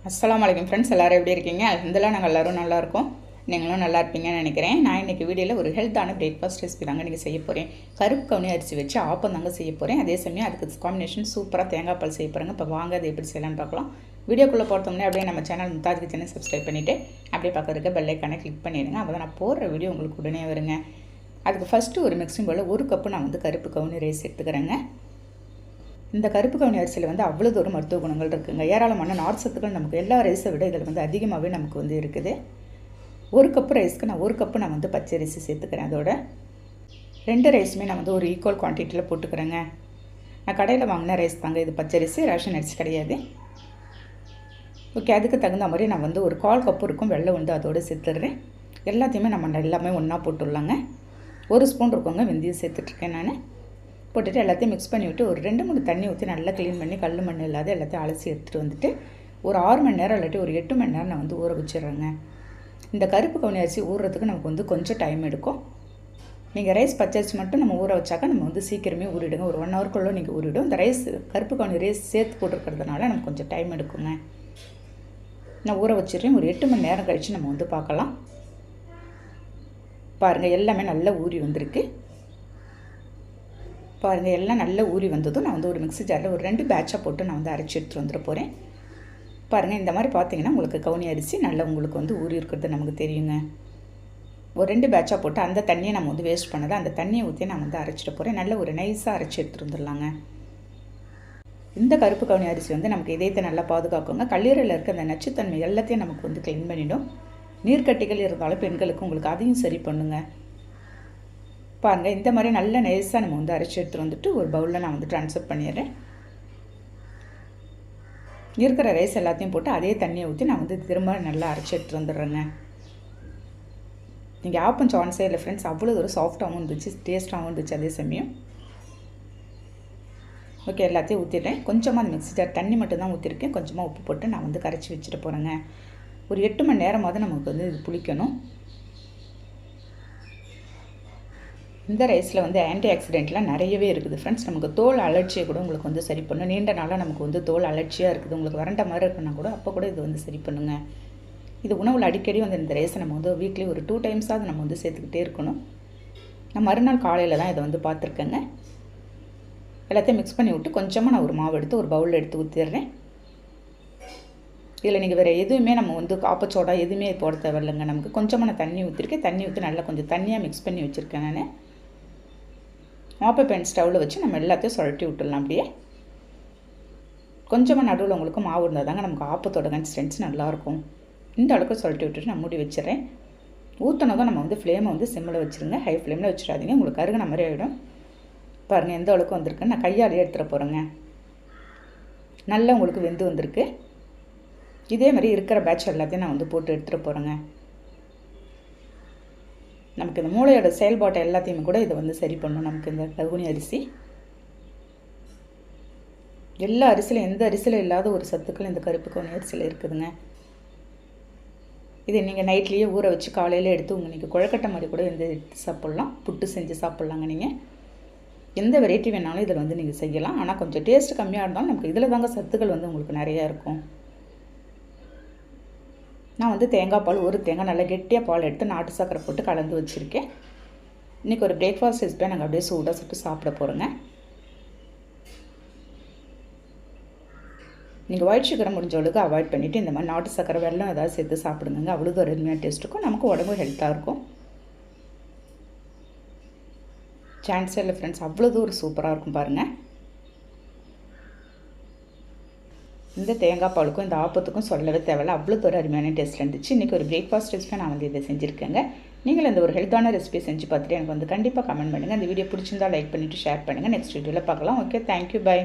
அஸ்ஸலாமு அலைக்கும் ஃப்ரெண்ட்ஸ், எல்லோரும் எப்படி இருக்கீங்க? அல்ஹம்துலில்லாஹ் நாங்கள் எல்லோரும் நல்லாயிருக்கோம். நீங்களும் நல்லா இருப்பீங்கன்னு நினைக்கிறேன். நான் இன்றைக்கி வீடியோவில் ஒரு ஹெல்த்தான பிரேக்ஃபாஸ்ட் ரெசிபி தாங்க நீங்கள் செய்ய போகிறேன். கருப்பு கவுனி அரிசி வச்சு ஆப்பம் தாங்க செய்ய போகிறேன். அதே சமயம் அதுக்கு காம்பினேஷன் சூப்பராக தேங்காய் பால் செய்ய போகிறேங்க. இப்போ வாங்க அது எப்படி செய்யலான்னு பார்க்கலாம். வீடியோக்குள்ளே போகிறதுமுன்னே அப்படியே நம்ம சேனல் மும்தாஜ் கிச்சனை சப்ஸ்கிரைப் பண்ணிவிட்டு அப்படியே பக்கத்துக்கு பெல் ஐக்கானை கிளிக் பண்ணிடுங்க. அப்போ தான் நான் போடுற வீடியோ உங்களுக்கு உடனே வருங்க. அதுக்கு ஃபஸ்ட்டு ஒரு மிக்சிங் பவுலில் 1 கப்பு நான் கருப்பு கவுனி ரைஸ் எடுத்துக்கிறேங்க. இந்த கருப்பு கவுனி அரிசியில் அவ்வளோ தூரம் மருத்துவ குணங்கள் இருக்குங்க. ஏராளமான நார் சத்துக்கள் நமக்கு எல்லா ரைஸை விட இதில் அதிகமாகவே நமக்கு இருக்குது. 1 கப்பு ரைஸ்க்கு நான் 1 கப்பு நான் பச்சை அரிசி சேர்த்துக்கிறேன். அதோட 2 ரைஸுமே நான் ஒரு ஈக்குவல் குவான்டிட்டியில் போட்டுக்கிறேங்க. நான் கடையில் வாங்கின ரைஸ் தாங்க இது, பச்சை அரிசி, ரேஷன் அரிசி கிடையாது. ஓகே, அதுக்கு தகுந்த மாதிரி நான் ஒரு 1/4 கப்பு இருக்கும் வெள்ளை அதோடு சேர்த்துடுறேன். எல்லாத்தையுமே நம்ம எல்லாமே ஒன்றா போட்டுடலாங்க. 1 ஸ்பூன் இருக்குங்க வெந்தயம் சேர்த்துட்ருக்கேன் நான். போட்டுட்டு எல்லாத்தையும் மிக்ஸ் பண்ணி விட்டு ஒரு 2-3 தண்ணி ஊற்றி நல்லா க்ளீன் பண்ணி கல் மண் இல்லாத எல்லாத்தையும் அலசி எடுத்துகிட்டு வந்துட்டு ஒரு 6 மணி நேரம் இல்லாட்டி ஒரு 8 மணி நேரம் நான் ஊற வச்சிடுறேங்க. இந்த கருப்பு கவுனி அரிசி ஊறுறதுக்கு நமக்கு கொஞ்சம் டைம் எடுக்கும். நீங்கள் ரைஸ் பச்சை அரிசி மட்டும் நம்ம ஊற வச்சாக்கா நம்ம சீக்கிரமே ஊறிடுங்க. ஒரு 1 ஹவருக்குள்ளே நீங்கள் ஊறிடும். இந்த ரைஸ் கருப்பு கவுனி ரைஸ் சேர்த்து போட்டுருக்கிறதுனால நமக்கு கொஞ்சம் டைம் எடுக்குங்க. நான் ஊற வச்சிடுறேன். ஒரு 8 மணி நேரம் கழித்து நம்ம பார்க்கலாம். பாருங்கள், எல்லாமே நல்லா ஊறி வந்திருக்கு. பாருங்கள், எல்லாம் நல்லா ஊறி வந்ததும் நான் ஒரு மிக்ஸி ஜாரில் ஒரு 2 பேட்சாக போட்டு நான் அரைச்சி எடுத்துகிட்டு வந்துட போகிறேன். பாருங்கள், இந்த மாதிரி பார்த்தீங்கன்னா உங்களுக்கு கவுனி அரிசி நல்லா உங்களுக்கு ஊறி இருக்கிறது நமக்கு தெரியுங்க. ஒரு 2 பேட்சாக போட்டு அந்த தண்ணியை நம்ம வேஸ்ட் பண்ணதை அந்த தண்ணியை ஊற்றி நான் அரைச்சிட்டு போகிறேன். நல்ல ஒரு நைஸாக அரைச்சி எடுத்துகிட்டு வந்துடலாங்க. இந்த கருப்பு கவுனி அரிசி நமக்கு இதயத்தை நல்லா பாதுகாக்குங்க. கல்லீரலில் இருக்க அந்த நச்சுத்தன்மை எல்லாத்தையும் நமக்கு க்ளீன் பண்ணிடும். நீர்க்கட்டிகள் இருந்தாலும் பெண்களுக்கு உங்களுக்கு அதையும் சரி பண்ணுங்க. பாருங்கள், இந்த மாதிரி நல்ல நைஸாக நம்ம அரைச்சி எடுத்துகிட்டு வந்துட்டு ஒரு பவுலில் நான் ட்ரான்ஸ்ஃபர் பண்ணிடுறேன். இருக்கிற ரைஸ் எல்லாத்தையும் போட்டு அதே தண்ணியை ஊற்றி நான் திரும்ப நல்லா அரைச்சி எடுத்துகிட்டு வந்துடுறேங்க. நீங்கள் ஆப்பம் சான்ஸே இல்லை ஃப்ரெண்ட்ஸ், அவ்வளோ ஒரு சாஃப்டாகவும் இருந்துச்சு, டேஸ்ட்டாகவும் இருந்துச்சு அதே சமயம். ஓகே, எல்லாத்தையும் ஊற்றிடுறேன். கொஞ்சமாக அந்த மிக்ஸி ஜார் தண்ணி மட்டும் தான் ஊற்றிருக்கேன். கொஞ்சமாக உப்பு போட்டு நான் கரைச்சி வச்சுட்டு போகிறேங்க. ஒரு 8 மணி நேரமாவது நமக்கு இது புளிக்கணும். இந்த ரைஸில் ஆன்டி ஆக்சிடென்ட்லாம் நிறையவே இருக்குது ஃப்ரெண்ட்ஸ். நமக்கு தோல் அலர்ச்சியை கூட உங்களுக்கு சரி பண்ணும். நீண்ட நாளாக நமக்கு தோல் அலர்ச்சியாக இருக்குது, உங்களுக்கு வறண்ட மாதிரி இருக்குன்னா கூட அப்போ கூட இது சரி பண்ணுங்க. இது உணவில் அடிக்கடி இந்த ரைஸை நம்ம வீக்லி ஒரு 2 டைம்ஸாவது நம்ம சேர்த்துக்கிட்டே இருக்கணும். நான் மறுநாள் காலையில் தான் இதை பார்த்துருக்கேங்க. எல்லாத்தையும் மிக்ஸ் பண்ணி விட்டு கொஞ்சமாக நான் ஒரு மாவு எடுத்து ஒரு பவுலில் எடுத்து ஊற்றிடுறேன். இதில் நீங்கள் வேறு எதுவுமே நம்ம ஆப்பச்சோடா எதுவுமே போட தேவையில்லைங்க. நமக்கு கொஞ்சமாக நான் தண்ணி ஊற்றிருக்கேன். தண்ணி ஊற்றி நல்லா கொஞ்சம் தண்ணியாக மிக்ஸ் பண்ணி வச்சுருக்கேன் நான். ஆப்ப பேன் ஸ்டவ்வில் வச்சு நம்ம எல்லாத்தையும் சுழட்டி விட்டுடலாம். அப்படியே கொஞ்சமாக நடுவில் உங்களுக்கு மாவு இருந்தால் தாங்க நமக்கு ஆப்பத்தோட கன்சிஸ்டன்சி நல்லாயிருக்கும். இந்த அளவுக்கு சுழட்டி விட்டுட்டு நான் மூடி வச்சிடறேன். ஊற்றினதும் நம்ம ஃப்ளேமை சிம்மில் வச்சுருங்க. ஹை ஃப்ளேமில் வச்சிடாதீங்க, உங்களுக்கு கருகின மாதிரி ஆகிடும். பாருங்கள் எந்த அளவுக்கு வந்திருக்குன்னு. நான் கையாலேயே எடுத்துகிட்டு போகிறேங்க. நல்லா உங்களுக்கு வெந்து வந்திருக்கு. இதே மாதிரி இருக்கிற பேட்ச் எல்லாத்தையும் நான் போட்டு எடுத்துகிட்டு போகிறேங்க. நமக்கு இந்த மூளையோட செயல்பாட்டை எல்லாத்தையுமே கூட இதை சரி பண்ணும். நமக்கு இந்த கவுனி அரிசி எல்லா அரிசியில் எந்த அரிசியில் இல்லாத ஒரு சத்துக்கள் இந்த கருப்பு கவுனி அரிசியில் இருக்குதுங்க. இதை நீங்கள் நைட்லேயே ஊற வச்சு காலையில் எடுத்து நீங்கள் குழக்கட்டை மாதிரி கூட எடுத்து சாப்பிட்லாம். புட்டு செஞ்சு சாப்பிட்லாங்க. நீங்கள் எந்த வெரைட்டி வேணாலும் இதில் நீங்கள் செய்யலாம். ஆனால் கொஞ்சம் டேஸ்ட் கம்மியாக இருந்தாலும் நமக்கு இதில் தாங்க சத்துக்கள் உங்களுக்கு நிறையா இருக்கும். நான் தேங்காய் பால், ஒரு தேங்காய் நல்லா கெட்டியாக பால் எடுத்து நாட்டு சக்கரை போட்டு கலந்து வச்சுருக்கேன். இன்றைக்கி ஒரு பிரேக்ஃபாஸ்ட் ரெசிபியாக நாங்கள் அப்படியே சூடாக சுட்டு சாப்பிட போகிறோங்க. நீங்கள் ஒயிட் சுகரை முடிஞ்ச அளவுக்கு அவாய்ட் பண்ணிவிட்டு இந்த மாதிரி நாட்டு சக்கரை வெல்லம் ஏதாவது சேர்த்து சாப்பிடுங்க. அவ்வளோ ஒரு அருமையான டேஸ்ட் இருக்கும். நமக்கு உடம்பு ஹெல்த்தாக இருக்கும். சான்ஸே இல்லை ஃப்ரெண்ட்ஸ், அவ்வளோ ஒரு சூப்பராக இருக்கும் பாருங்கள். இந்த தேங்காய் பாலுக்கும் இந்த ஆப்பத்துக்கும் சொல்லவே தேவையில்லை, அவ்வளோ ஒரு அருமையான டேஸ்ட் இருந்துச்சு. இன்றைக்கி ஒரு பிரேக்ஃபாஸ்ட் ரெசிபியாக நான் இதை செஞ்சுருக்கேங்க. நீங்கள் இந்த ஒரு ஹெல்த்தான ரெசிபி செஞ்சு பார்த்துட்டு எனக்கு கண்டிப்பாக கமெண்ட் பண்ணுங்கள். இந்த வீடியோ பிடிச்சிருந்தால் லைக் பண்ணிவிட்டு ஷேர் பண்ணுங்கள். நெக்ஸ்ட் வீடியோவில் பார்க்கலாம். Okay, thank you, by.